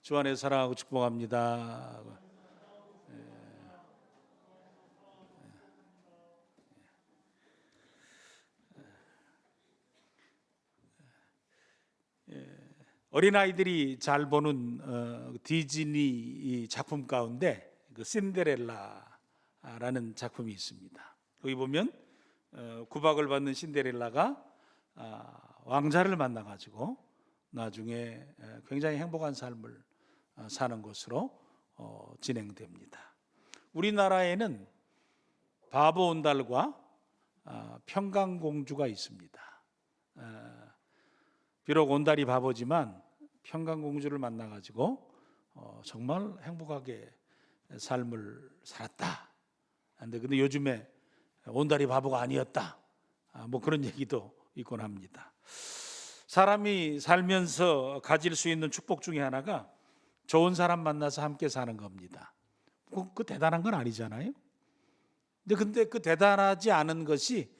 주 안에 사랑하고 축복합니다. 어린아이들이 잘 보는 디즈니 작품 가운데 그 신데렐라라는 작품이 있습니다. 거기 보면 구박을 받는 신데렐라가 왕자를 만나가지고 나중에 굉장히 행복한 삶을 사는 것으로 진행됩니다. 우리나라에는 바보 온달과 평강공주가 있습니다. 비록 온달이 바보지만 평강공주를 만나가지고 정말 행복하게 삶을 살았다. 근데 요즘에 온달이 바보가 아니었다. 뭐 그런 얘기도 있곤 합니다. 사람이 살면서 가질 수 있는 축복 중에 하나가 좋은 사람 만나서 함께 사는 겁니다. 그 대단한 건 아니잖아요. 근데 그 대단하지 않은 것이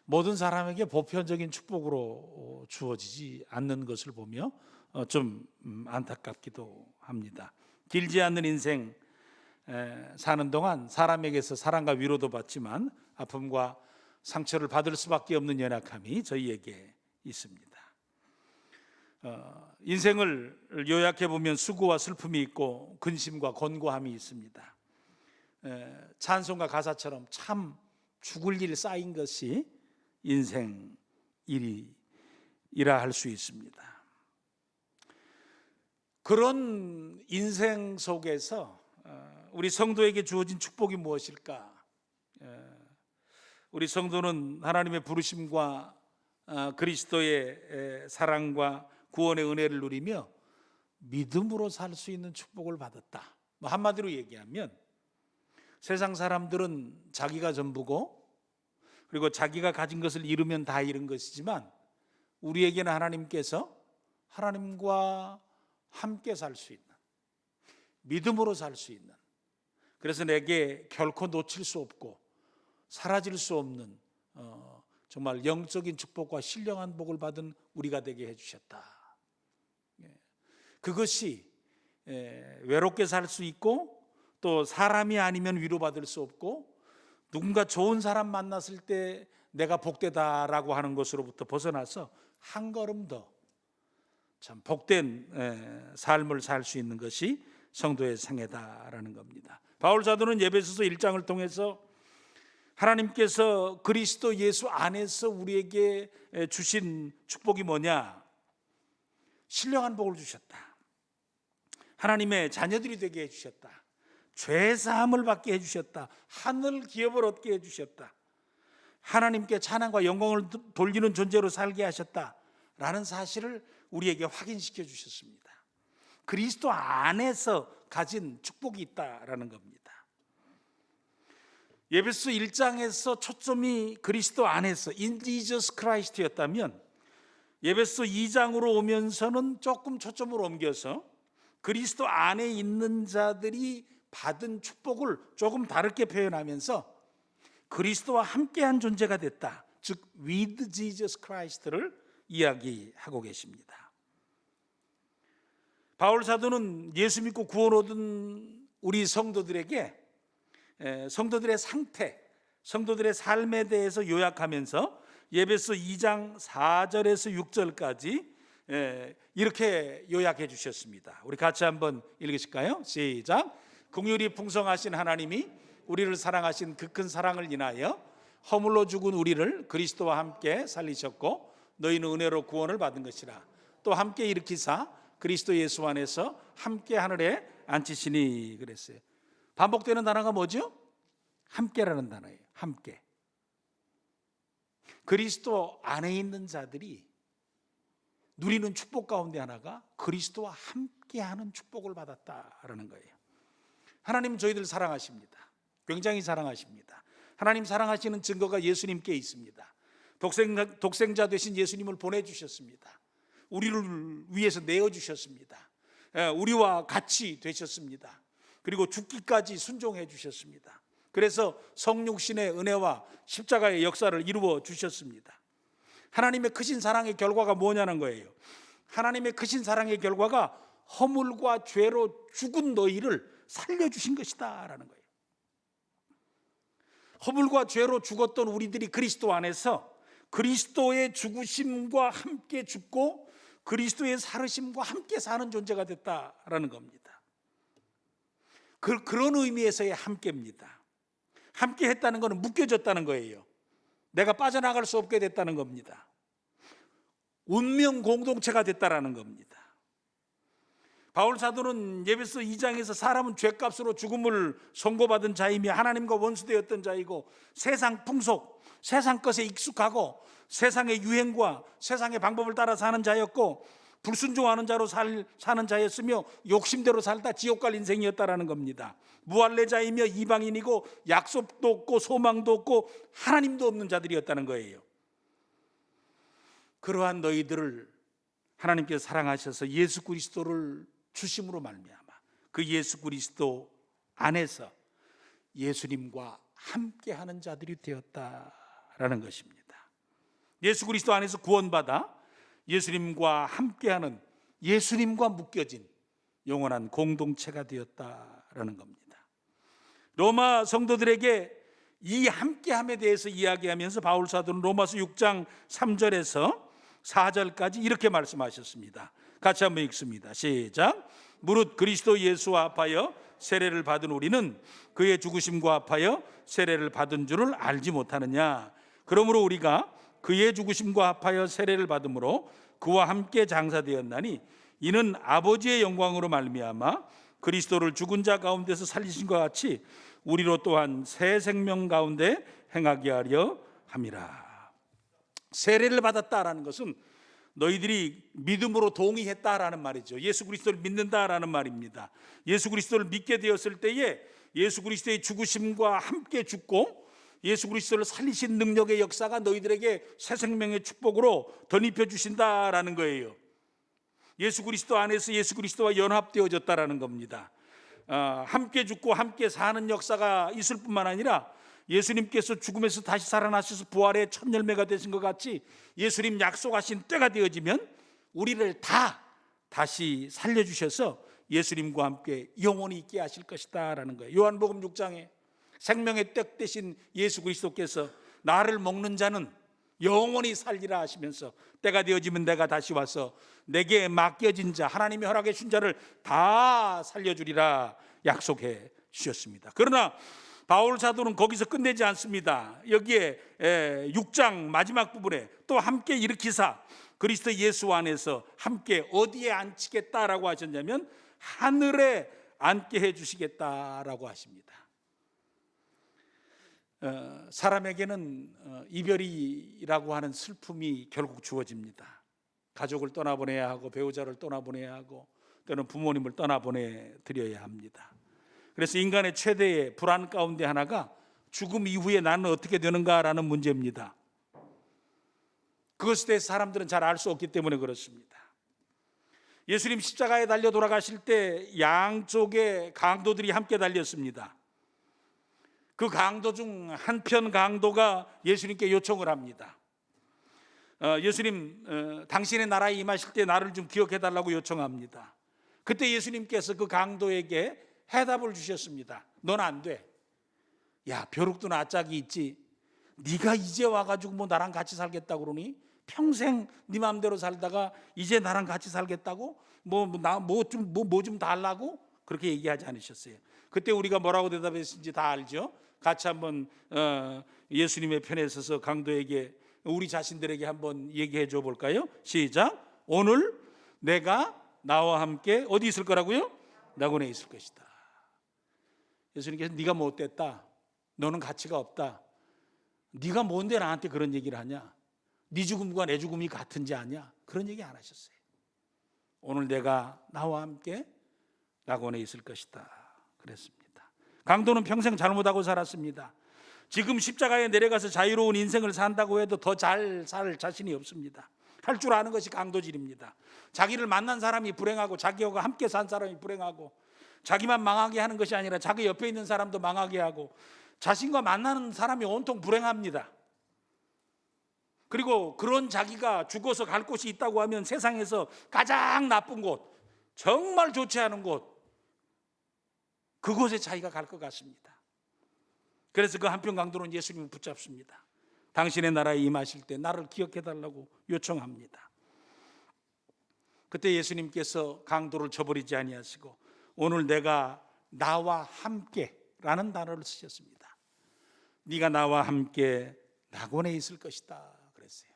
모든 사람에게 보편적인 축복으로 주어지지 않는 것을 보며 좀 안타깝기도 합니다. 길지 않는 인생 사는 동안 사람에게서 사랑과 위로도 받지만 아픔과 상처를 받을 수밖에 없는 연약함이 저희에게 있습니다. 인생을 요약해 보면 수고와 슬픔이 있고 근심과 곤고함이 있습니다. 찬송가 가사처럼 참 죽을 일 쌓인 것이 인생 일이라 할 수 있습니다. 그런 인생 속에서 우리 성도에게 주어진 축복이 무엇일까? 우리 성도는 하나님의 부르심과 그리스도의 사랑과 구원의 은혜를 누리며 믿음으로 살 수 있는 축복을 받았다. 한마디로 얘기하면 세상 사람들은 자기가 전부고 그리고 자기가 가진 것을 잃으면 다 잃은 것이지만 우리에게는 하나님께서 하나님과 함께 살 수 있는, 믿음으로 살 수 있는, 그래서 내게 결코 놓칠 수 없고 사라질 수 없는 정말 영적인 축복과 신령한 복을 받은 우리가 되게 해주셨다. 그것이 외롭게 살 수 있고 또 사람이 아니면 위로받을 수 없고 누군가 좋은 사람 만났을 때 내가 복되다라고 하는 것으로부터 벗어나서 한 걸음 더 참 복된 삶을 살 수 있는 것이 성도의 생애다라는 겁니다. 바울 사도는 에베소서 1장을 통해서 하나님께서 그리스도 예수 안에서 우리에게 주신 축복이 뭐냐? 신령한 복을 주셨다. 하나님의 자녀들이 되게 해주셨다. 죄 사함을 받게 해주셨다. 하늘 기업을 얻게 해주셨다. 하나님께 찬양과 영광을 돌리는 존재로 살게 하셨다라는 사실을 우리에게 확인시켜 주셨습니다. 그리스도 안에서 가진 축복이 있다라는 겁니다. 에베소 1장에서 초점이 그리스도 안에서 in Jesus Christ였다면 에베소 2장으로 오면서는 조금 초점을 옮겨서 그리스도 안에 있는 자들이 받은 축복을 조금 다르게 표현하면서 그리스도와 함께한 존재가 됐다. 즉 with Jesus Christ를 이야기하고 계십니다. 바울 사도는 예수 믿고 구원 얻은 우리 성도들에게 성도들의 상태, 성도들의 삶에 대해서 요약하면서 에베소 2장 4절에서 6절까지 이렇게 요약해 주셨습니다. 우리 같이 한번 읽으실까요? 시작. 긍휼이 풍성하신 하나님이 우리를 사랑하신 그 큰 사랑을 인하여 허물로 죽은 우리를 그리스도와 함께 살리셨고 너희는 은혜로 구원을 받은 것이라. 또 함께 일으키사 그리스도 예수 안에서 함께 하늘에 앉히시니 그랬어요. 반복되는 단어가 뭐죠? 함께라는 단어예요. 함께. 그리스도 안에 있는 자들이 누리는 축복 가운데 하나가 그리스도와 함께하는 축복을 받았다라는 거예요. 하나님은 저희들 사랑하십니다. 굉장히 사랑하십니다. 하나님 사랑하시는 증거가 예수님께 있습니다. 독생자 되신 예수님을 보내주셨습니다. 우리를 위해서 내어주셨습니다. 우리와 같이 되셨습니다. 그리고 죽기까지 순종해 주셨습니다. 그래서 성육신의 은혜와 십자가의 역사를 이루어 주셨습니다. 하나님의 크신 사랑의 결과가 뭐냐는 거예요. 하나님의 크신 사랑의 결과가 허물과 죄로 죽은 너희를 살려주신 것이다 라는 거예요. 허물과 죄로 죽었던 우리들이 그리스도 안에서 그리스도의 죽으심과 함께 죽고 그리스도의 살으심과 함께 사는 존재가 됐다라는 겁니다. 그런 의미에서의 함께입니다. 함께 했다는 것은 묶여졌다는 거예요. 내가 빠져나갈 수 없게 됐다는 겁니다. 운명 공동체가 됐다라는 겁니다. 바울 사도는 에베소 2장에서 사람은 죄값으로 죽음을 선고받은 자이며 하나님과 원수되었던 자이고 세상 풍속, 세상 것에 익숙하고 세상의 유행과 세상의 방법을 따라 사는 자였고 불순종하는 자로 사는 자였으며 욕심대로 살다 지옥 갈 인생이었다라는 겁니다. 무할례자이며 이방인이고 약속도 없고 소망도 없고 하나님도 없는 자들이었다는 거예요. 그러한 너희들을 하나님께서 사랑하셔서 예수 그리스도를 주심으로 말미암아 그 예수 그리스도 안에서 예수님과 함께하는 자들이 되었다라는 것입니다. 예수 그리스도 안에서 구원받아 예수님과 함께하는, 예수님과 묶여진 영원한 공동체가 되었다라는 겁니다. 로마 성도들에게 이 함께함에 대해서 이야기하면서 바울 사도는 로마서 6장 3절에서 4절까지 이렇게 말씀하셨습니다. 같이 한번 읽습니다. 시작. 무릇 그리스도 예수와 합하여 세례를 받은 우리는 그의 죽으심과 합하여 세례를 받은 줄을 알지 못하느냐. 그러므로 우리가 그의 죽으심과 합하여 세례를 받음으로 그와 함께 장사되었나니 이는 아버지의 영광으로 말미암아 그리스도를 죽은 자 가운데서 살리신 것 같이 우리로 또한 새 생명 가운데 행하게 하려 함이라. 세례를 받았다라는 것은 너희들이 믿음으로 동의했다라는 말이죠. 예수 그리스도를 믿는다라는 말입니다. 예수 그리스도를 믿게 되었을 때에 예수 그리스도의 죽으심과 함께 죽고 예수 그리스도를 살리신 능력의 역사가 너희들에게 새 생명의 축복으로 덧입혀 주신다라는 거예요. 예수 그리스도 안에서 예수 그리스도와 연합되어졌다라는 겁니다. 함께 죽고 함께 사는 역사가 있을 뿐만 아니라 예수님께서 죽음에서 다시 살아나셔서 부활의 첫 열매가 되신 것 같이 예수님 약속하신 때가 되어지면 우리를 다시 살려주셔서 예수님과 함께 영원히 있게 하실 것이다 라는 거예요. 요한복음 6장에 생명의 떡 되신 예수 그리스도께서 나를 먹는 자는 영원히 살리라 하시면서 때가 되어지면 내가 다시 와서 내게 맡겨진 자, 하나님이 허락해 준 자를 다 살려주리라 약속해 주셨습니다. 그러나 바울 사도는 거기서 끝내지 않습니다. 여기에 6장 마지막 부분에 또 함께 일으키사 그리스도 예수 안에서 함께 어디에 앉히겠다라고 하셨냐면 하늘에 앉게 해주시겠다라고 하십니다. 사람에게는 이별이라고 하는 슬픔이 결국 주어집니다. 가족을 떠나보내야 하고 배우자를 떠나보내야 하고 또는 부모님을 떠나보내드려야 합니다. 그래서 인간의 최대의 불안 가운데 하나가 죽음 이후에 나는 어떻게 되는가라는 문제입니다. 그것에 대해서 사람들은 잘 알 수 없기 때문에 그렇습니다. 예수님 십자가에 달려 돌아가실 때 양쪽에 강도들이 함께 달렸습니다. 그 강도 중 한편 강도가 예수님께 요청을 합니다. 예수님, 당신의 나라에 임하실 때 나를 좀 기억해 달라고 요청합니다. 그때 예수님께서 그 강도에게 해답을 주셨습니다. 넌 안 돼. 야, 벼룩도 낯짝이 있지. 네가 이제 와가지고 뭐 나랑 같이 살겠다고 그러니? 평생 네 마음대로 살다가 이제 나랑 같이 살겠다고? 뭐 좀 달라고? 그렇게 얘기하지 않으셨어요. 그때 우리가 뭐라고 대답했는지 다 알죠? 같이 한번 예수님의 편에 서서 강도에게 우리 자신들에게 한번 얘기해 줘 볼까요? 시작. 오늘 내가 나와 함께 어디 있을 거라고요? 낙원에 있을 것이다. 예수님께서 네가 못됐다. 너는 가치가 없다. 네가 뭔데 나한테 그런 얘기를 하냐? 네 죽음과 내 죽음이 같은지 아냐? 그런 얘기 안 하셨어요. 오늘 내가 나와 함께 낙원에 있을 것이다 그랬습니다. 강도는 평생 잘못하고 살았습니다. 지금 십자가에 내려가서 자유로운 인생을 산다고 해도 더 잘 살 자신이 없습니다. 할 줄 아는 것이 강도질입니다. 자기를 만난 사람이 불행하고 자기와 함께 산 사람이 불행하고 자기만 망하게 하는 것이 아니라 자기 옆에 있는 사람도 망하게 하고 자신과 만나는 사람이 온통 불행합니다. 그리고 그런 자기가 죽어서 갈 곳이 있다고 하면 세상에서 가장 나쁜 곳, 정말 좋지 않은 곳, 그곳에 자기가 갈 것 같습니다. 그래서 그 한편 강도는 예수님을 붙잡습니다. 당신의 나라에 임하실 때 나를 기억해달라고 요청합니다. 그때 예수님께서 강도를 저버리지 아니하시고 오늘 내가 나와 함께라는 단어를 쓰셨습니다. 네가 나와 함께 낙원에 있을 것이다 그랬어요.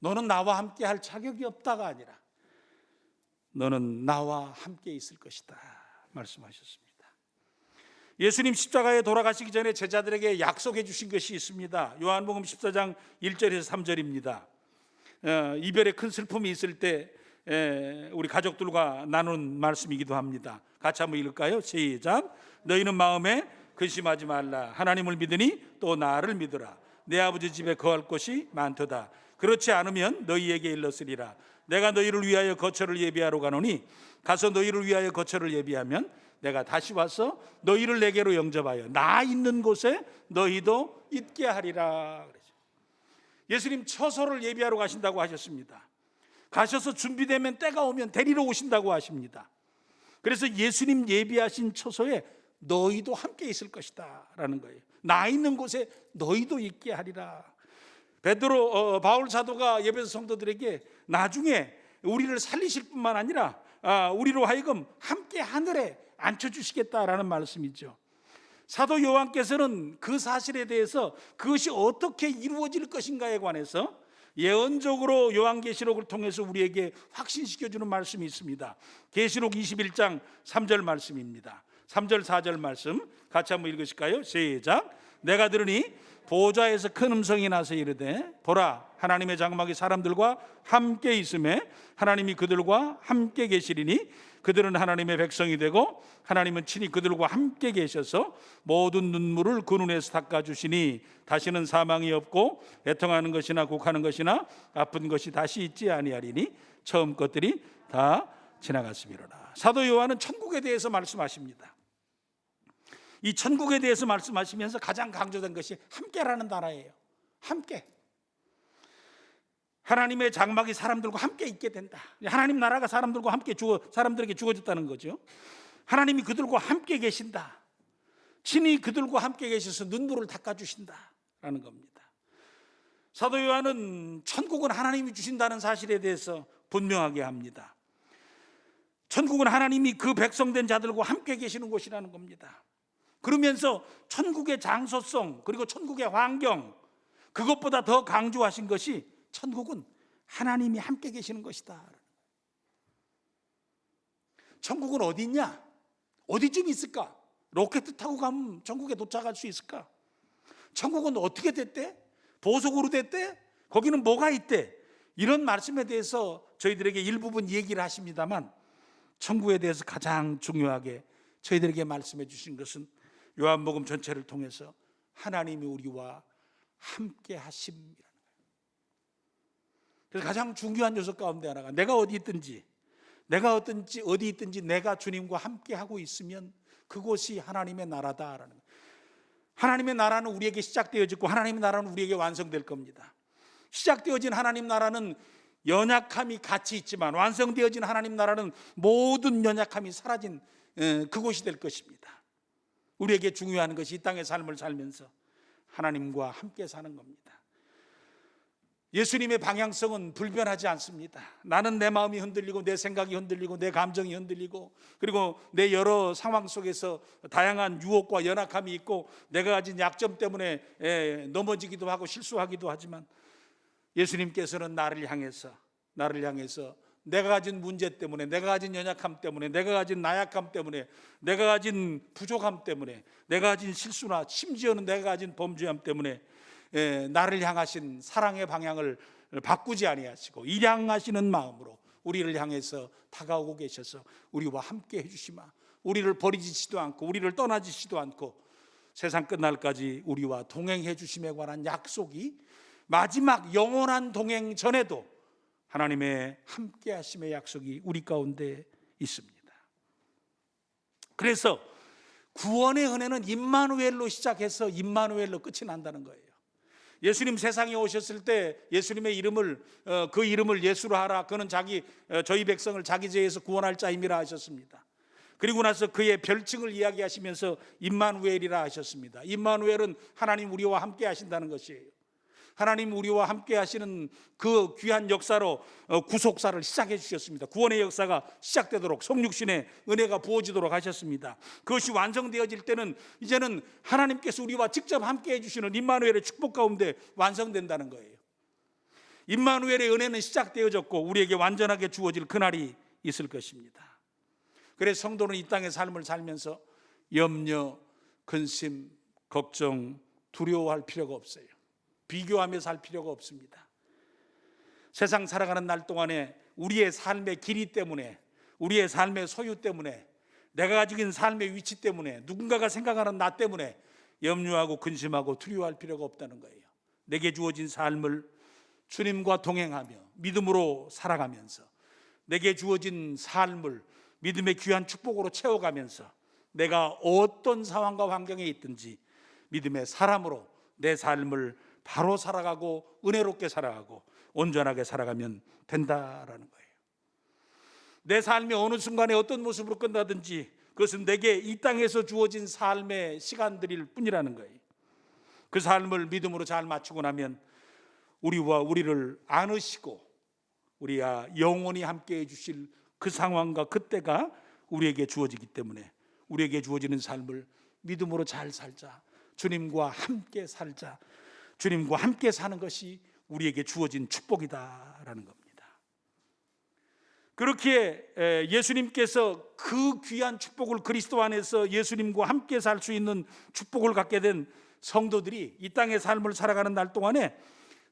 너는 나와 함께 할 자격이 없다가 아니라 너는 나와 함께 있을 것이다 말씀하셨습니다. 예수님 십자가에 돌아가시기 전에 제자들에게 약속해 주신 것이 있습니다. 요한복음 14장 1절에서 3절입니다. 이별의 큰 슬픔이 있을 때 우리 가족들과 나눈 말씀이기도 합니다. 같이 한번 읽을까요? 시작. 너희는 마음에 근심하지 말라. 하나님을 믿으니 또 나를 믿으라. 내 아버지 집에 거할 곳이 많도다. 그렇지 않으면 너희에게 일렀으리라. 내가 너희를 위하여 거처를 예비하러 가노니 가서 너희를 위하여 거처를 예비하면 내가 다시 와서 너희를 내게로 영접하여 나 있는 곳에 너희도 있게 하리라. 예수님 처소를 예비하러 가신다고 하셨습니다. 가셔서 준비되면 때가 오면 데리러 오신다고 하십니다. 그래서 예수님 예비하신 처소에 너희도 함께 있을 것이다 라는 거예요. 나 있는 곳에 너희도 있게 하리라. 바울 사도가 에베소 성도들에게 나중에 우리를 살리실 뿐만 아니라 우리로 하여금 함께 하늘에 앉혀주시겠다라는 말씀이죠. 사도 요한께서는 그 사실에 대해서 그것이 어떻게 이루어질 것인가에 관해서 예언적으로 요한계시록을 통해서 우리에게 확신시켜주는 말씀이 있습니다. 계시록 21장 3절 말씀입니다. 3절 4절 말씀 같이 한번 읽으실까요? 시작. 내가 들으니 보좌에서 큰 음성이 나서 이르되 보라 하나님의 장막이 사람들과 함께 있음에 하나님이 그들과 함께 계시리니 그들은 하나님의 백성이 되고 하나님은 친히 그들과 함께 계셔서 모든 눈물을 그 눈에서 닦아주시니 다시는 사망이 없고 애통하는 것이나 곡하는 것이나 아픈 것이 다시 있지 아니하리니 처음 것들이 다 지나갔음이로라. 사도 요한은 천국에 대해서 말씀하십니다. 이 천국에 대해서 말씀하시면서 가장 강조된 것이 함께라는 단어예요. 함께. 하나님의 장막이 사람들과 함께 있게 된다. 하나님 나라가 사람들과 함께 사람들에게 주어졌다는 거죠. 하나님이 그들과 함께 계신다. 친히 그들과 함께 계셔서 눈물을 닦아주신다라는 겁니다. 사도 요한은 천국은 하나님이 주신다는 사실에 대해서 분명하게 합니다. 천국은 하나님이 그 백성된 자들과 함께 계시는 곳이라는 겁니다. 그러면서 천국의 장소성 그리고 천국의 환경 그것보다 더 강조하신 것이 천국은 하나님이 함께 계시는 것이다. 천국은 어디 있냐? 어디쯤 있을까? 로켓 타고 가면 천국에 도착할 수 있을까? 천국은 어떻게 됐대? 보석으로 됐대? 거기는 뭐가 있대? 이런 말씀에 대해서 저희들에게 일부분 얘기를 하십니다만 천국에 대해서 가장 중요하게 저희들에게 말씀해 주신 것은 요한복음 전체를 통해서 하나님이 우리와 함께 하심이라는 거예요. 그래서 가장 중요한 요소 가운데 하나가 내가 어디 있든지 내가 주님과 함께 하고 있으면 그곳이 하나님의 나라다라는 거예요. 하나님의 나라는 우리에게 시작되어지고 하나님의 나라는 우리에게 완성될 겁니다. 시작되어진 하나님 나라는 연약함이 같이 있지만 완성되어진 하나님 나라는 모든 연약함이 사라진 그곳이 될 것입니다. 우리에게 중요한 것이 이 땅의 삶을 살면서 하나님과 함께 사는 겁니다. 예수님의 방향성은 불변하지 않습니다. 나는 내 마음이 흔들리고 내 생각이 흔들리고 내 감정이 흔들리고 그리고 내 여러 상황 속에서 다양한 유혹과 연약함이 있고 내가 가진 약점 때문에 넘어지기도 하고 실수하기도 하지만 예수님께서는 나를 향해서 내가 가진 문제 때문에 내가 가진 연약함 때문에 내가 가진 나약함 때문에 내가 가진 부족함 때문에 내가 가진 실수나 심지어는 내가 가진 범죄함 때문에 나를 향하신 사랑의 방향을 바꾸지 아니하시고 일양하시는 마음으로 우리를 향해서 다가오고 계셔서 우리와 함께 해주시마 우리를 버리지도 않고 우리를 떠나지도 않고 세상 끝날까지 우리와 동행해 주심에 관한 약속이 마지막 영원한 동행 전에도 하나님의 함께 하심의 약속이 우리 가운데 있습니다. 그래서 구원의 은혜는 임마누엘로 시작해서 임마누엘로 끝이 난다는 거예요. 예수님 세상에 오셨을 때 예수님의 이름을 그 이름을 예수로 하라. 그는 저희 백성을 자기 죄에서 구원할 자임이라 하셨습니다. 그리고 나서 그의 별칭을 이야기하시면서 임마누엘이라 하셨습니다. 임마누엘은 하나님 우리와 함께 하신다는 것이에요. 하나님 우리와 함께 하시는 그 귀한 역사로 구속사를 시작해 주셨습니다. 구원의 역사가 시작되도록 성육신의 은혜가 부어지도록 하셨습니다. 그것이 완성되어질 때는 이제는 하나님께서 우리와 직접 함께 해주시는 임마누엘의 축복 가운데 완성된다는 거예요. 임마누엘의 은혜는 시작되어졌고 우리에게 완전하게 주어질 그날이 있을 것입니다. 그래서 성도는 이 땅의 삶을 살면서 염려, 근심, 걱정, 두려워할 필요가 없어요. 비교하며 살 필요가 없습니다. 세상 살아가는 날 동안에 우리의 삶의 길이 때문에, 우리의 삶의 소유 때문에, 내가 가지고 있는 삶의 위치 때문에, 누군가가 생각하는 나 때문에 염려하고 근심하고 두려워할 필요가 없다는 거예요. 내게 주어진 삶을 주님과 동행하며 믿음으로 살아가면서, 내게 주어진 삶을 믿음의 귀한 축복으로 채워가면서 내가 어떤 상황과 환경에 있든지 믿음의 사람으로 내 삶을 바로 살아가고 은혜롭게 살아가고 온전하게 살아가면 된다라는 거예요. 내 삶이 어느 순간에 어떤 모습으로 끝나든지 그것은 내게 이 땅에서 주어진 삶의 시간들일 뿐이라는 거예요. 그 삶을 믿음으로 잘 맞추고 나면 우리와 우리를 안으시고 우리와 영원히 함께 해주실 그 상황과 그때가 우리에게 주어지기 때문에 우리에게 주어지는 삶을 믿음으로 잘 살자, 주님과 함께 살자, 주님과 함께 사는 것이 우리에게 주어진 축복이다라는 겁니다. 그렇게 예수님께서 그 귀한 축복을 그리스도 안에서 예수님과 함께 살 수 있는 축복을 갖게 된 성도들이 이 땅의 삶을 살아가는 날 동안에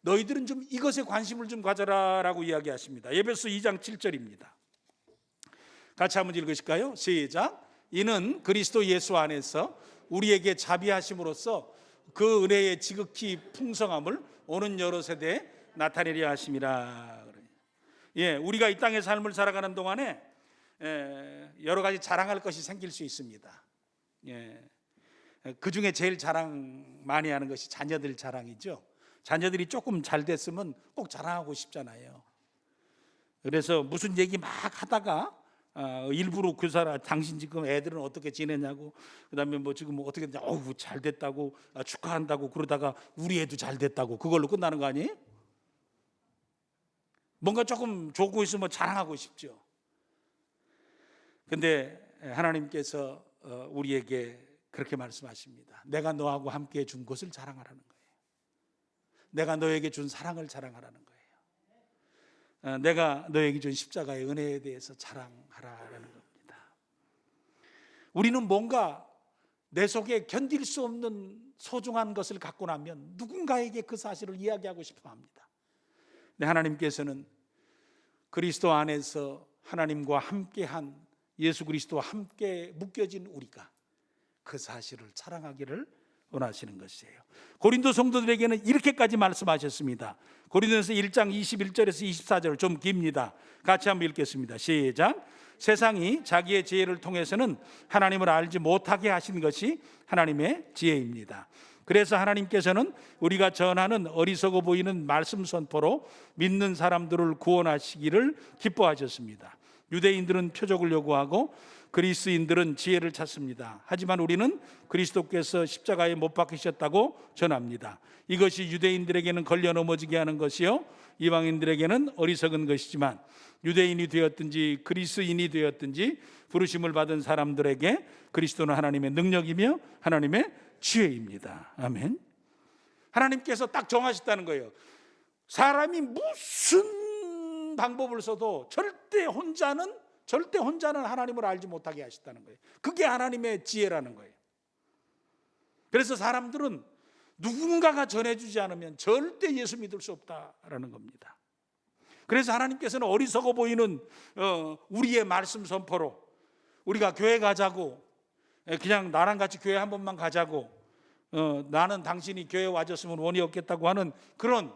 너희들은 좀 이것에 관심을 좀 가져라라고 이야기하십니다. 에베소 2장 7절입니다. 같이 한번 읽으실까요? 시작. 이는 그리스도 예수 안에서 우리에게 자비하심으로써 그 은혜의 지극히 풍성함을 오는 여러 세대에 나타내려 하심이라. 우리가 이 땅의 삶을 살아가는 동안에 여러 가지 자랑할 것이 생길 수 있습니다. 그 중에 제일 자랑 많이 하는 것이 자녀들 자랑이죠. 자녀들이 조금 잘 됐으면 꼭 자랑하고 싶잖아요. 그래서 무슨 얘기 막 하다가 일부러 그 사람 당신 지금 애들은 어떻게 지내냐고, 그다음에 뭐 지금 뭐 어떻게 잘 됐다고 축하한다고 그러다가 우리 애도 잘 됐다고 그걸로 끝나는 거 아니에요? 뭔가 조금 좋고 있으면 자랑하고 싶죠. 근데 하나님께서 우리에게 그렇게 말씀하십니다. 내가 너하고 함께 준 것을 자랑하라는 거예요. 내가 너에게 준 사랑을 자랑하라는 거예요. 내가 너에게 준 십자가의 은혜에 대해서 자랑하라는 겁니다. 우리는 뭔가 내 속에 견딜 수 없는 소중한 것을 갖고 나면 누군가에게 그 사실을 이야기하고 싶어 합니다. 근데 하나님께서는 그리스도 안에서 하나님과 함께한 예수 그리스도와 함께 묶여진 우리가 그 사실을 자랑하기를 원하시는 것이에요. 고린도 성도들에게는 이렇게까지 말씀하셨습니다. 고린도서 1장 21절에서 24절 좀 깁니다. 같이 한번 읽겠습니다. 시작. 세상이 자기의 지혜를 통해서는 하나님을 알지 못하게 하신 것이 하나님의 지혜입니다. 그래서 하나님께서는 우리가 전하는 어리석어 보이는 말씀 선포로 믿는 사람들을 구원하시기를 기뻐하셨습니다. 유대인들은 표적을 요구하고 그리스인들은 지혜를 찾습니다. 하지만 우리는 그리스도께서 십자가에 못 박히셨다고 전합니다. 이것이 유대인들에게는 걸려 넘어지게 하는 것이요 이방인들에게는 어리석은 것이지만 유대인이 되었든지 그리스인이 되었든지 부르심을 받은 사람들에게 그리스도는 하나님의 능력이며 하나님의 지혜입니다. 아멘. 하나님께서 딱 정하셨다는 거예요. 사람이 무슨 방법을 써도 절대 혼자는 하나님을 알지 못하게 하셨다는 거예요. 그게 하나님의 지혜라는 거예요. 그래서 사람들은 누군가가 전해주지 않으면 절대 예수 믿을 수 없다라는 겁니다. 그래서 하나님께서는 어리석어 보이는 우리의 말씀 선포로 우리가 교회 가자고, 그냥 나랑 같이 교회 한 번만 가자고, 나는 당신이 교회 와줬으면 원이 없겠다고 하는 그런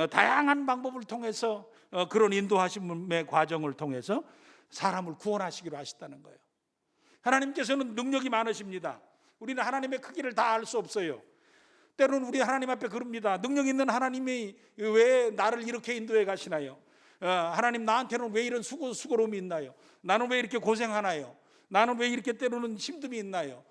다양한 방법을 통해서 그런 인도하심의 과정을 통해서 사람을 구원하시기로 하셨다는 거예요. 하나님께서는 능력이 많으십니다. 우리는 하나님의 크기를 다 알 수 없어요. 때로는 우리 하나님 앞에 그럽니다. 능력 있는 하나님이 왜 나를 이렇게 인도해 가시나요? 하나님, 나한테는 왜 이런 수고로움이 있나요? 나는 왜 이렇게 고생하나요? 나는 왜 이렇게 때로는 힘듦이 있나요?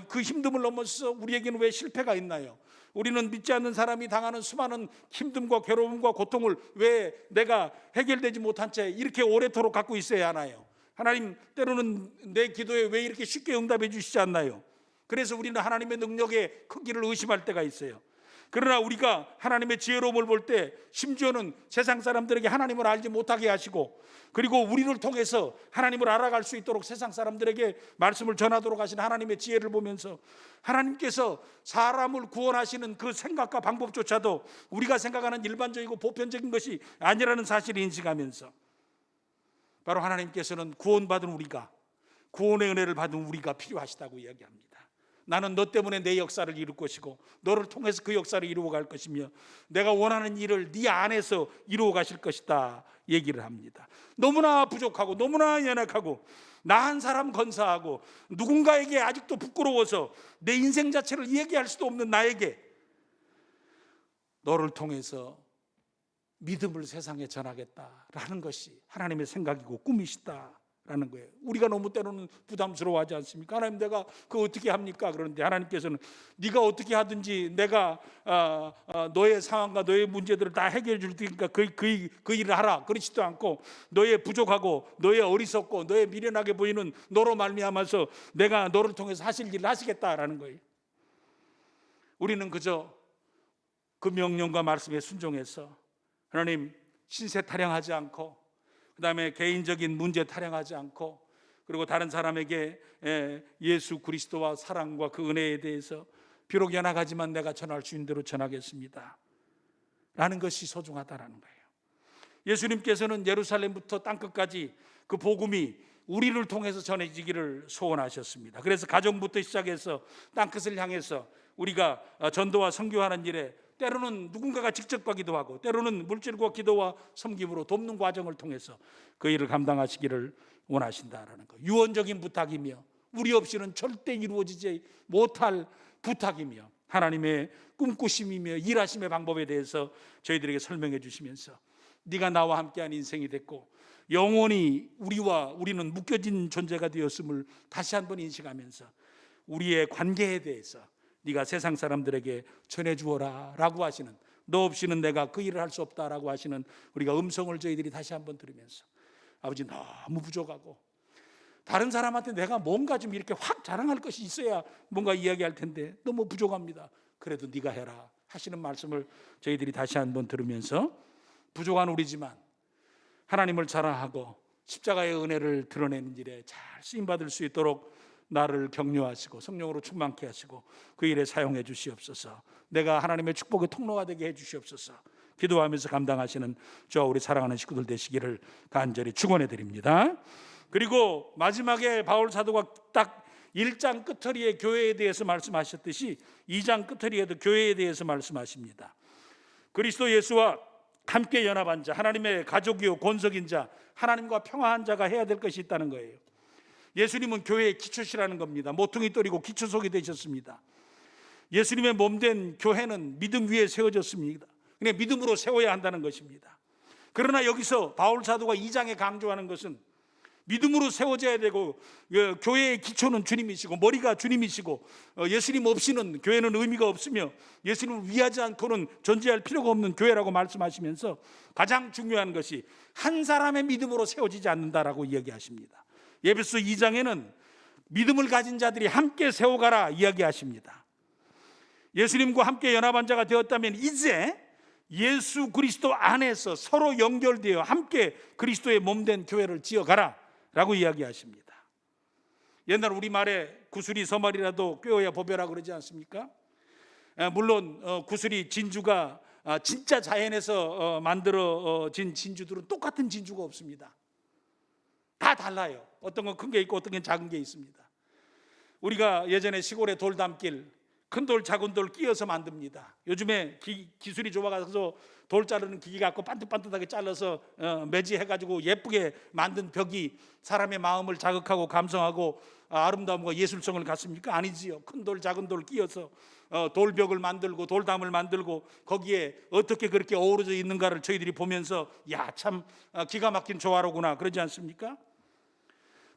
그 힘듦을 넘어서 우리에게는 왜 실패가 있나요? 우리는 믿지 않는 사람이 당하는 수많은 힘듦과 괴로움과 고통을 왜 내가 해결되지 못한 채 이렇게 오래도록 갖고 있어야 하나요? 하나님, 때로는 내 기도에 왜 이렇게 쉽게 응답해 주시지 않나요? 그래서 우리는 하나님의 능력의 크기를 의심할 때가 있어요. 그러나 우리가 하나님의 지혜로움을 볼 때 심지어는 세상 사람들에게 하나님을 알지 못하게 하시고, 그리고 우리를 통해서 하나님을 알아갈 수 있도록 세상 사람들에게 말씀을 전하도록 하신 하나님의 지혜를 보면서 하나님께서 사람을 구원하시는 그 생각과 방법조차도 우리가 생각하는 일반적이고 보편적인 것이 아니라는 사실을 인식하면서, 바로 하나님께서는 구원받은 우리가, 구원의 은혜를 받은 우리가 필요하시다고 이야기합니다. 나는 너 때문에 내 역사를 이룰 것이고 너를 통해서 그 역사를 이루어 갈 것이며 내가 원하는 일을 네 안에서 이루어 가실 것이다 얘기를 합니다. 너무나 부족하고 너무나 연약하고 나 한 사람 건사하고 누군가에게 아직도 부끄러워서 내 인생 자체를 얘기할 수도 없는 나에게 너를 통해서 믿음을 세상에 전하겠다라는 것이 하나님의 생각이고 꿈이시다라는 거예요. 우리가 너무 때로는 부담스러워하지 않습니까? 하나님, 내가 그거 어떻게 합니까? 그런데 하나님께서는 네가 어떻게 하든지 내가 너의 상황과 너의 문제들을 다 해결해 줄 테니까 그 일을 하라. 그렇지도 않고 너의 부족하고 너의 어리석고 너의 미련하게 보이는 너로 말미암아서 내가 너를 통해서 하실 일을 하시겠다라는 거예요. 우리는 그저 그 명령과 말씀에 순종해서 하나님, 신세 타령하지 않고, 그 다음에 개인적인 문제 타령하지 않고, 그리고 다른 사람에게 예수 그리스도와 사랑과 그 은혜에 대해서 비록 연약하지만 내가 전할 수 있는 대로 전하겠습니다 라는 것이 소중하다라는 거예요. 예수님께서는 예루살렘부터 땅끝까지 그 복음이 우리를 통해서 전해지기를 소원하셨습니다. 그래서 가정부터 시작해서 땅끝을 향해서 우리가 전도와 선교하는 일에 때로는 누군가가 직접 가기도 하고 때로는 물질과 기도와 섬김으로 돕는 과정을 통해서 그 일을 감당하시기를 원하신다라는 거. 유언적인 부탁이며 우리 없이는 절대 이루어지지 못할 부탁이며 하나님의 꿈꾸심이며 일하심의 방법에 대해서 저희들에게 설명해 주시면서 네가 나와 함께한 인생이 됐고 영원히 우리는 묶여진 존재가 되었음을 다시 한번 인식하면서 우리의 관계에 대해서 네가 세상 사람들에게 전해주어라 라고 하시는, 너 없이는 내가 그 일을 할 수 없다라고 하시는 우리가 음성을 저희들이 다시 한번 들으면서 아버지, 너무 부족하고 다른 사람한테 내가 뭔가 좀 이렇게 확 자랑할 것이 있어야 뭔가 이야기할 텐데 너무 부족합니다. 그래도 네가 해라 하시는 말씀을 저희들이 다시 한번 들으면서 부족한 우리지만 하나님을 자랑하고 십자가의 은혜를 드러내는 일에 잘 쓰임받을 수 있도록 나를 격려하시고 성령으로 충만케 하시고 그 일에 사용해 주시옵소서. 내가 하나님의 축복의 통로가 되게 해 주시옵소서. 기도하면서 감당하시는 저와 우리 사랑하는 식구들 되시기를 간절히 축원해 드립니다. 그리고 마지막에 바울 사도가 딱 1장 끝허리에 교회에 대해서 말씀하셨듯이 2장 끝허리에도 교회에 대해서 말씀하십니다. 그리스도 예수와 함께 연합한 자, 하나님의 가족이요 권속인 자, 하나님과 평화한 자가 해야 될 것이 있다는 거예요. 예수님은 교회의 기초시라는 겁니다. 모퉁이 돌이고 기초석이 되셨습니다. 예수님의 몸된 교회는 믿음 위에 세워졌습니다. 그냥 믿음으로 세워야 한다는 것입니다. 그러나 여기서 바울 사도가 2장에 강조하는 것은 믿음으로 세워져야 되고 교회의 기초는 주님이시고 머리가 주님이시고 예수님 없이는 교회는 의미가 없으며 예수님을 위하지 않고는 존재할 필요가 없는 교회라고 말씀하시면서 가장 중요한 것이 한 사람의 믿음으로 세워지지 않는다라고 이야기하십니다. 에베소 2장에는 믿음을 가진 자들이 함께 세워가라 이야기하십니다. 예수님과 함께 연합한 자가 되었다면 이제 예수 그리스도 안에서 서로 연결되어 함께 그리스도의 몸된 교회를 지어가라 라고 이야기하십니다. 옛날 우리말에 구슬이 서말이라도 꿰어야 보배라 그러지 않습니까? 물론 구슬이 진주가 진짜 자연에서 만들어진 진주들은 똑같은 진주가 없습니다. 다 달라요. 어떤 건 큰 게 있고 어떤 건 작은 게 있습니다. 우리가 예전에 시골에 돌담길 큰 돌 작은 돌 끼어서 만듭니다. 요즘에 기술이 좋아가서 돌 자르는 기계 갖고 반듯반듯하게 잘라서 매지해가지고 예쁘게 만든 벽이 사람의 마음을 자극하고 감성하고 아름다움과 예술성을 갖습니까? 아니지요. 큰 돌 작은 돌 끼워서 돌벽을 만들고 돌담을 만들고 거기에 어떻게 그렇게 어우러져 있는가를 저희들이 보면서 야, 참 기가 막힌 조화로구나 그러지 않습니까?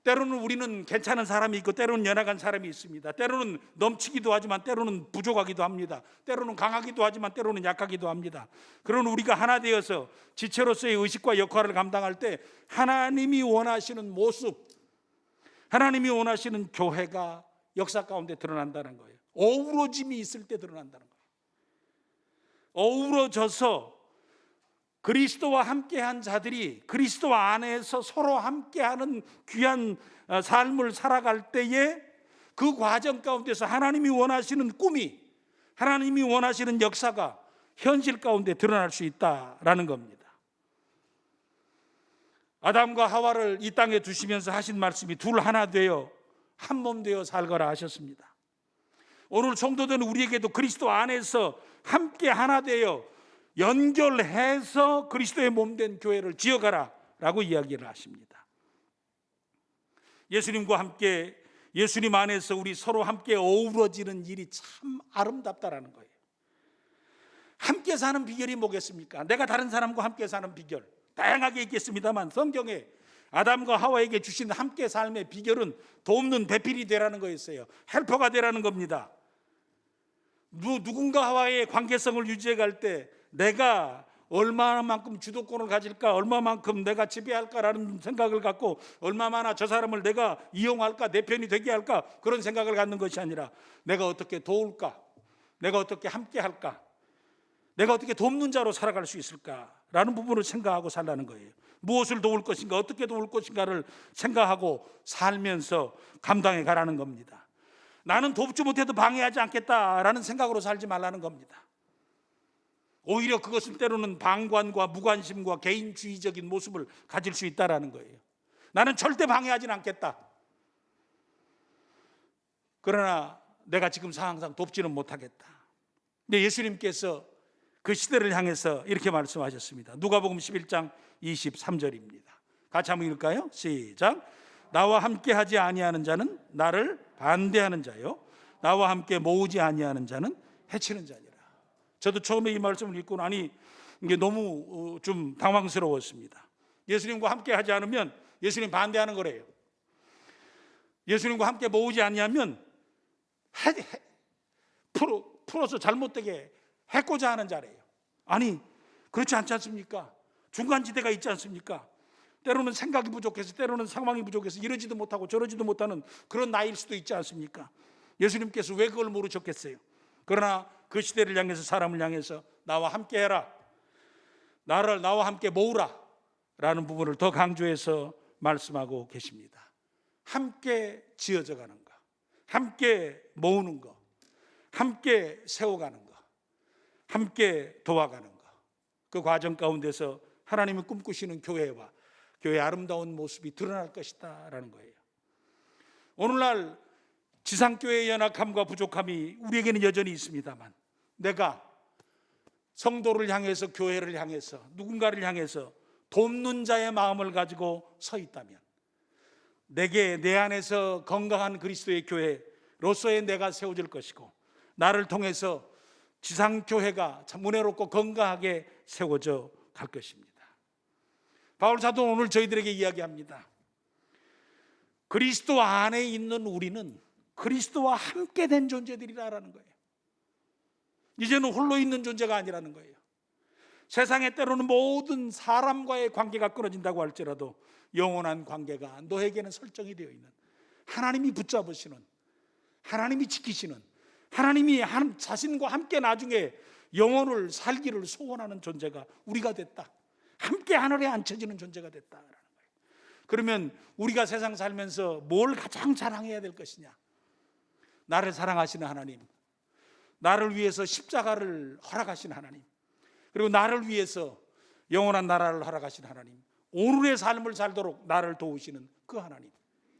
때로는 우리는 괜찮은 사람이 있고 때로는 연약한 사람이 있습니다. 때로는 넘치기도 하지만 때로는 부족하기도 합니다. 때로는 강하기도 하지만 때로는 약하기도 합니다. 그런 우리가 하나 되어서 지체로서의 의식과 역할을 감당할 때 하나님이 원하시는 모습, 하나님이 원하시는 교회가 역사 가운데 드러난다는 거예요. 어우러짐이 있을 때 드러난다는 거예요. 어우러져서 그리스도와 함께한 자들이 그리스도 안에서 서로 함께하는 귀한 삶을 살아갈 때에 그 과정 가운데서 하나님이 원하시는 꿈이, 하나님이 원하시는 역사가 현실 가운데 드러날 수 있다라는 겁니다. 아담과 하와를 이 땅에 두시면서 하신 말씀이 둘 하나 되어 한 몸 되어 살거라 하셨습니다. 오늘 성도된 우리에게도 그리스도 안에서 함께 하나 되어 연결해서 그리스도의 몸된 교회를 지어가라 라고 이야기를 하십니다. 예수님과 함께, 예수님 안에서 우리 서로 함께 어우러지는 일이 참 아름답다라는 거예요. 함께 사는 비결이 뭐겠습니까? 내가 다른 사람과 함께 사는 비결 다양하게 있겠습니다만 성경에 아담과 하와에게 주신 함께 삶의 비결은 돕는 배필이 되라는 거였어요. 헬퍼가 되라는 겁니다. 누군가와의 관계성을 유지해 갈 때 내가 얼마만큼 주도권을 가질까, 얼마만큼 내가 지배할까라는 생각을 갖고 얼마나 저 사람을 내가 이용할까, 내 편이 되게 할까 그런 생각을 갖는 것이 아니라 내가 어떻게 도울까, 내가 어떻게 함께 할까, 내가 어떻게 돕는 자로 살아갈 수 있을까라는 부분을 생각하고 살라는 거예요. 무엇을 도울 것인가, 어떻게 도울 것인가를 생각하고 살면서 감당해 가라는 겁니다. 나는 돕지 못해도 방해하지 않겠다라는 생각으로 살지 말라는 겁니다. 오히려 그것은 때로는 방관과 무관심과 개인주의적인 모습을 가질 수 있다라는 거예요. 나는 절대 방해하지는 않겠다. 그러나 내가 지금 상황상 돕지는 못하겠다. 근데 예수님께서 그 시대를 향해서 이렇게 말씀하셨습니다. 누가복음 11장 23절입니다. 같이 한번 읽을까요? 시작. 나와 함께 하지 아니하는 자는 나를 반대하는 자요, 나와 함께 모으지 아니하는 자는 해치는 자니라. 저도 처음에 이 말씀을 읽고 나니 이게 너무 좀 당황스러웠습니다. 예수님과 함께 하지 않으면 예수님 반대하는 거래요. 예수님과 함께 모으지 아니하면 풀어서 잘못되게 해코자 하는 자래요. 아니 그렇지 않지 않습니까? 중간지대가 있지 않습니까? 때로는 생각이 부족해서, 때로는 상황이 부족해서 이러지도 못하고 저러지도 못하는 그런 나이일 수도 있지 않습니까? 예수님께서 왜 그걸 모르셨겠어요? 그러나 그 시대를 향해서, 사람을 향해서 나와 함께 해라, 나를 나와 함께 모으라 라는 부분을 더 강조해서 말씀하고 계십니다. 함께 지어져 가는 것, 함께 모으는 것, 함께 세워가는 것, 함께 도와가는 것, 그 과정 가운데서 하나님이 꿈꾸시는 교회와 교회의 아름다운 모습이 드러날 것이다 라는 거예요. 오늘날 지상교회의 연약함과 부족함이 우리에게는 여전히 있습니다만, 내가 성도를 향해서, 교회를 향해서, 누군가를 향해서 돕는 자의 마음을 가지고 서 있다면, 내게 내 안에서 건강한 그리스도의 교회로서의 내가 세워질 것이고, 나를 통해서 지상교회가 참 은혜롭고 건강하게 세워져 갈 것입니다. 바울 사도는 오늘 저희들에게 이야기합니다. 그리스도 안에 있는 우리는 그리스도와 함께 된 존재들이라는 거예요. 이제는 홀로 있는 존재가 아니라는 거예요. 세상에 때로는 모든 사람과의 관계가 끊어진다고 할지라도 영원한 관계가 너에게는 설정이 되어 있는, 하나님이 붙잡으시는, 하나님이 지키시는, 하나님이 자신과 함께 나중에 영혼을 살기를 소원하는 존재가 우리가 됐다. 함께 하늘에 앉혀지는 존재가 됐다라는 거예요. 그러면 우리가 세상 살면서 뭘 가장 자랑해야 될 것이냐? 나를 사랑하시는 하나님, 나를 위해서 십자가를 허락하신 하나님, 그리고 나를 위해서 영원한 나라를 허락하신 하나님, 오늘의 삶을 살도록 나를 도우시는 그 하나님,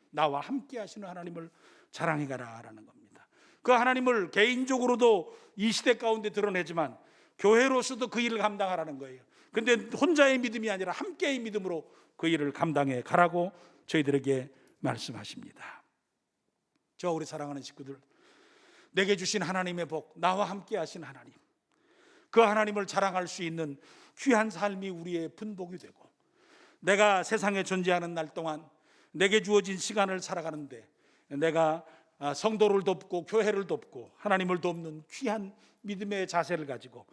나와 함께 하시는 하나님을 자랑해가라 라는 겁니다. 그 하나님을 개인적으로도 이 시대 가운데 드러내지만 교회로서도 그 일을 감당하라는 거예요. 근데 혼자의 믿음이 아니라 함께의 믿음으로 그 일을 감당해 가라고 저희들에게 말씀하십니다. 저 우리 사랑하는 식구들, 내게 주신 하나님의 복, 나와 함께 하신 하나님, 그 하나님을 자랑할 수 있는 귀한 삶이 우리의 분복이 되고, 내가 세상에 존재하는 날 동안 내게 주어진 시간을 살아가는데 내가 성도를 돕고 교회를 돕고 하나님을 돕는 귀한 믿음의 자세를 가지고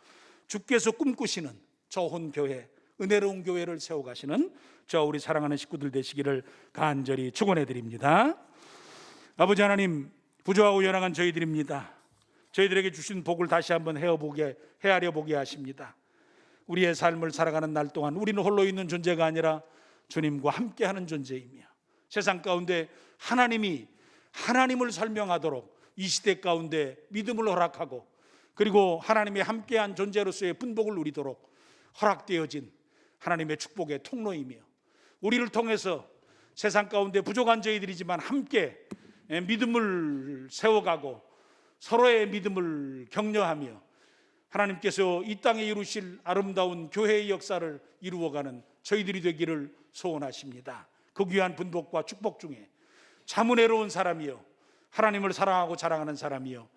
주께서 꿈꾸시는 저혼 교회, 은혜로운 교회를 세워가시는 저 우리 사랑하는 식구들 되시기를 간절히 축원해 드립니다. 아버지 하나님, 부조하고 연약한 저희들입니다. 저희들에게 주신 복을 다시 한번 헤아려 보게 하십니다. 우리의 삶을 살아가는 날 동안 우리는 홀로 있는 존재가 아니라 주님과 함께하는 존재이며, 세상 가운데 하나님을 설명하도록 이 시대 가운데 믿음을 허락하고, 그리고 하나님의 함께한 존재로서의 분복을 누리도록 허락되어진 하나님의 축복의 통로이며, 우리를 통해서 세상 가운데 부족한 저희들이지만 함께 믿음을 세워가고 서로의 믿음을 격려하며 하나님께서 이 땅에 이루실 아름다운 교회의 역사를 이루어가는 저희들이 되기를 소원하십니다. 그 귀한 분복과 축복 중에 참 은혜로운 사람이요, 하나님을 사랑하고 자랑하는 사람이요,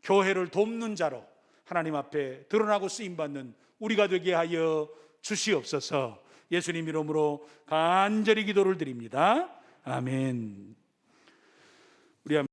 교회를 돕는 자로 하나님 앞에 드러나고 쓰임받는 우리가 되게 하여 주시옵소서. 예수님 이름으로 간절히 기도를 드립니다. 아멘. 우리